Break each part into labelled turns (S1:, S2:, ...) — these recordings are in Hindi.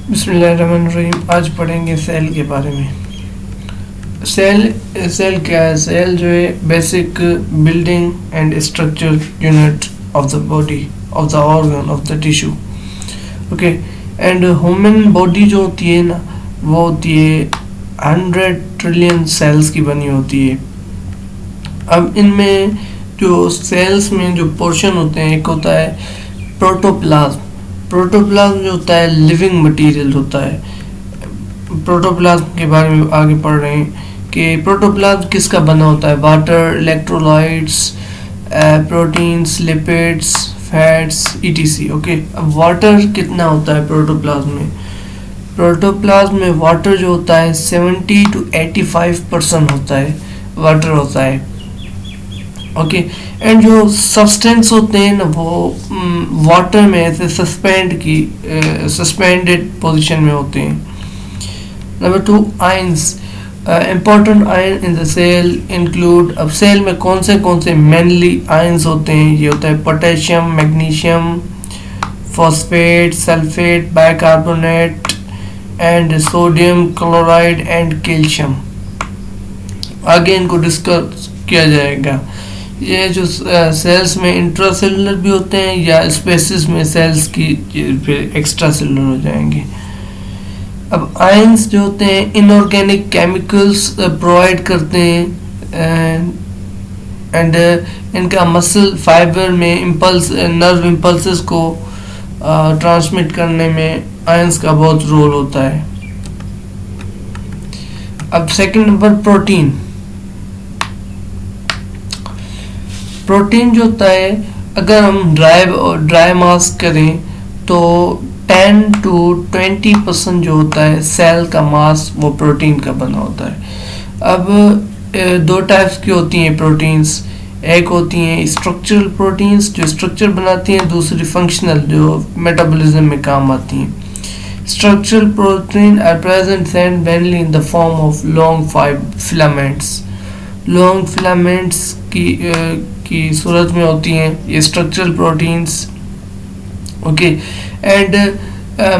S1: बिस्मिल्लाहिर्रहमानिर्रहीम। आज पढ़ेंगे सेल के बारे में। सेल क्या है? सेल जो है basic building and structure unit of the body, of the organ, of the tissue. Okay. And human body जो होती है ना, वो होती है 100 ट्रिलियन सेल्स की बनी होती है। अब इनमें जो सेल्स में जो पोर्शन होते हैं, एक होता है प्रोटोप्लाज्म। प्रोटोप्लाज्म जो होता है लिविंग मटेरियल होता है। प्रोटोप्लाज्म के बारे में आगे पढ़ रहे हैं कि प्रोटोप्लाज्म किसका बना होता है। Water, electrolytes, proteins, lipids, fats, etc. Okay. अब वाटर कितना होता है प्रोटोप्लाज्म में? प्रोटोप्लाज्म में वाटर जो होता है 70 to 85% होता है, वाटर होता है। ओके। एंड जो सब्सटेंस होते हैं ना, वो वाटर में ऐसे सस्पेंडेड पोजीशन में होते हैं। Number 2, ions. Important ion in the cell include, अब सेल में कौन से मेनली आयंस होते हैं? ये होता है potassium, magnesium, phosphate, sulphate, bicarbonate and sodium chloride and calcium. आगे इनको डिस्कस किया जाएगा। ये जो सेल्स में इंट्रासेलुलर भी होते हैं या स्पेसिस में सेल्स की फिर एक्स्ट्रा सेलुलर हो जाएंगे। अब आयंस जो होते हैं इनऑर्गेनिक केमिकल्स प्रोवाइड करते हैं एंड इनका मसल फाइबर में इम्पल्स, नर्व इम्पल्सेस को ट्रांसमिट करने में आयंस का बहुत रोल होता है। अब सेकंड नंबर, प्रोटीन। प्रोटीन जो होता है, अगर हम ड्राई मास करें तो 10 to 20% जो होता है सेल का मास, वो प्रोटीन का बना होता है। अब दो टाइप्स की होती हैं प्रोटीन्स। एक होती हैं स्ट्रक्चरल प्रोटीन्स जो स्ट्रक्चर बनाती हैं, दूसरी फंक्शनल जो मेटाबॉलिज्म में काम आती हैं। Structural protein are present mainly in the form of long filaments. Long filaments की सूरत में होती हैं ये structural proteins. Okay. And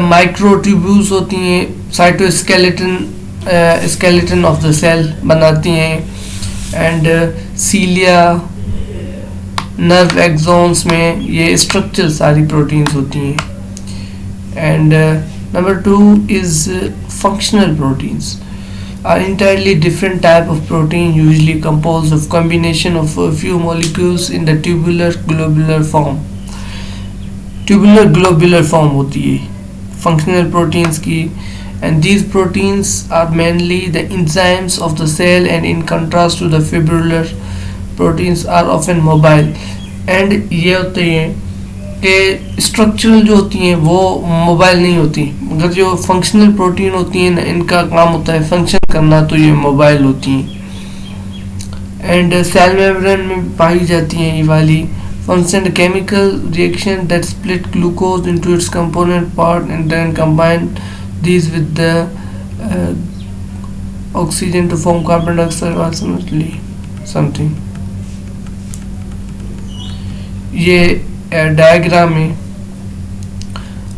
S1: microtubules होती हैं, स्केलेटन ऑफ द सेल बनाती हैं। एंड सीलिया, नर्व एक्सोन्स में ये स्ट्रक्चर सारी प्रोटीन्स होती हैं। And number 2 is functional proteins are entirely different type of protein, usually composed of combination of a few molecules in the tubular globular form. Tubular globular form होती है functional proteins की, and these proteins are mainly the enzymes of the cell, and in contrast to the fibrillar proteins are often mobile. and ये होते हैं कि स्ट्रक्चरल जो होती हैं वो मोबाइल नहीं होती, मगर जो फंक्शनल प्रोटीन होती हैं ना, इनका काम होता है फंक्शन करना, तो ये मोबाइल होती हैं। एंड सेल मेम्ब्रेन में पाई जाती हैं ये वाली function chemical reaction that split glucose into its component part and then combine these with the oxygen to form carbon dioxide ultimately something. ये डायग्राम में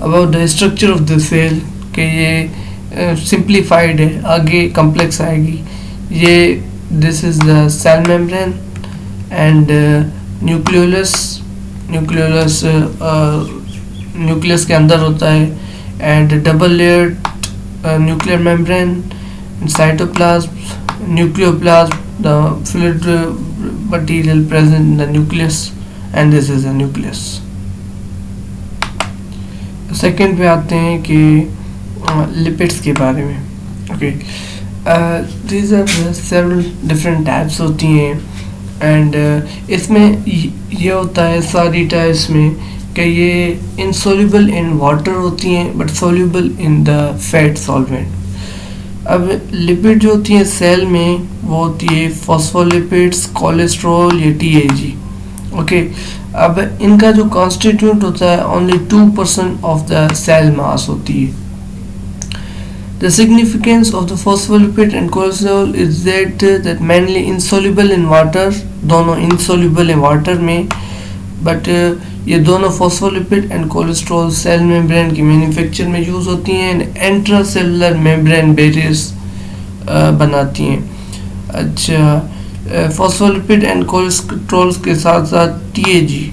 S1: about the structure of the cell के ये सिंप्लीफाइड है, आगे कॉम्प्लेक्स आएगी। ये this is the cell membrane and nucleolus nucleus के अंदर होता है, and double layered nuclear membrane, cytoplasm, nucleoplasm, the fluid material present in the nucleus, and this is a nucleus. Second पे आते हैं कि लिपिड्स के बारे में। Okay. these are several different types होती हैं, एंड इसमें ये होता है सारी टाइप्स में कि ये insoluble in water होती हैं but soluble in the fat solvent। अब लिपिड जो होती हैं सेल में वो होती है फॉस्फोलिपिड्स, कोलेस्ट्रॉल या TAG। ओके। अब इनका जो कॉन्स्टिट्यूट होता है only 2% of the cell mass होती है। The significance of the phospholipid and cholesterol is that mainly insoluble in water, दोनों इंसॉल्युबल है वाटर में, बट ये दोनों phospholipid and cholesterol cell membrane की मैन्युफैक्चर में यूज़ होती हैं, इंट्रा सेलुलर मेम्ब्रेन बैरियर्स बनाती हैं। अच्छा, फॉस्फोलिपिड एंड कोलेस्ट्रॉल के साथ साथ टीएजी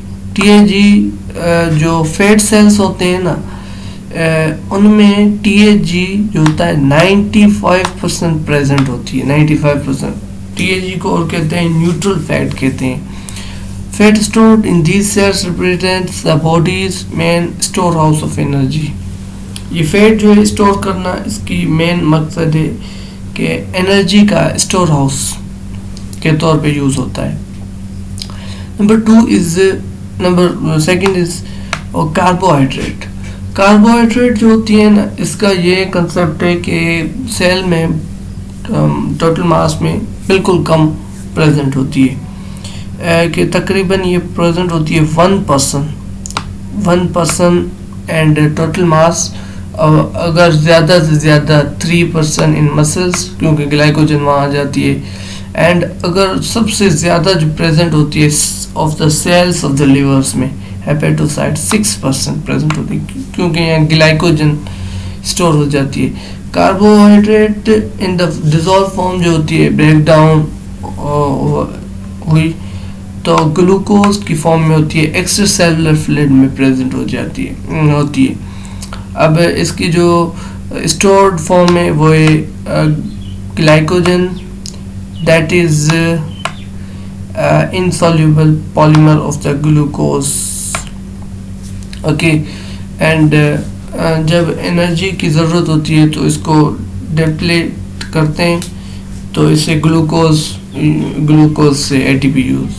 S1: जो फैट सेल्स होते हैं ना, उनमें टीएजी जो होता है 95% प्रेजेंट होती है। 95% टीएजी को और कहते हैं न्यूट्रल फैट कहते हैं। Fat stored in these cells represents the bodies main store house of energy. ये फैट जो है स्टोर करना, इसकी मेन मकसद है कि एनर्जी का स्टोर हाउस के तौर पे यूज़ होता है। Number second is carbohydrate. Carbohydrate जो होती है ना, इसका ये कंसेप्ट है कि सेल में टोटल मास में बिल्कुल कम प्रेजेंट होती है, कि तकरीबन ये प्रेजेंट होती है 1% एंड टोटल मास, अगर ज़्यादा से ज़्यादा 3% इन मसल्स, क्योंकि ग्लाइकोजन वहाँ आ जाती है। एंड अगर सबसे ज़्यादा जो प्रेजेंट होती है of the cells of the livers में, हेपेटोसाइट 6% प्रेजेंट होती है, क्योंकि यहाँ ग्लाइकोजन स्टोर हो जाती है। Carbohydrate in the dissolve form जो होती है, ब्रेक डाउन हुई तो ग्लूकोज की फॉर्म में होती है, एक्स्ट्रा सेलुलर फ्लूइड में प्रेजेंट हो जाती है। अब इसकी जो स्टोर्ड फॉर्म है वो है glycogen, that is insoluble polymer of the glucose, okay. And जब एनर्जी की ज़रूरत होती है तो इसको डिप्लीट करते हैं, तो इससे ग्लूकोज से एटीपी यूज़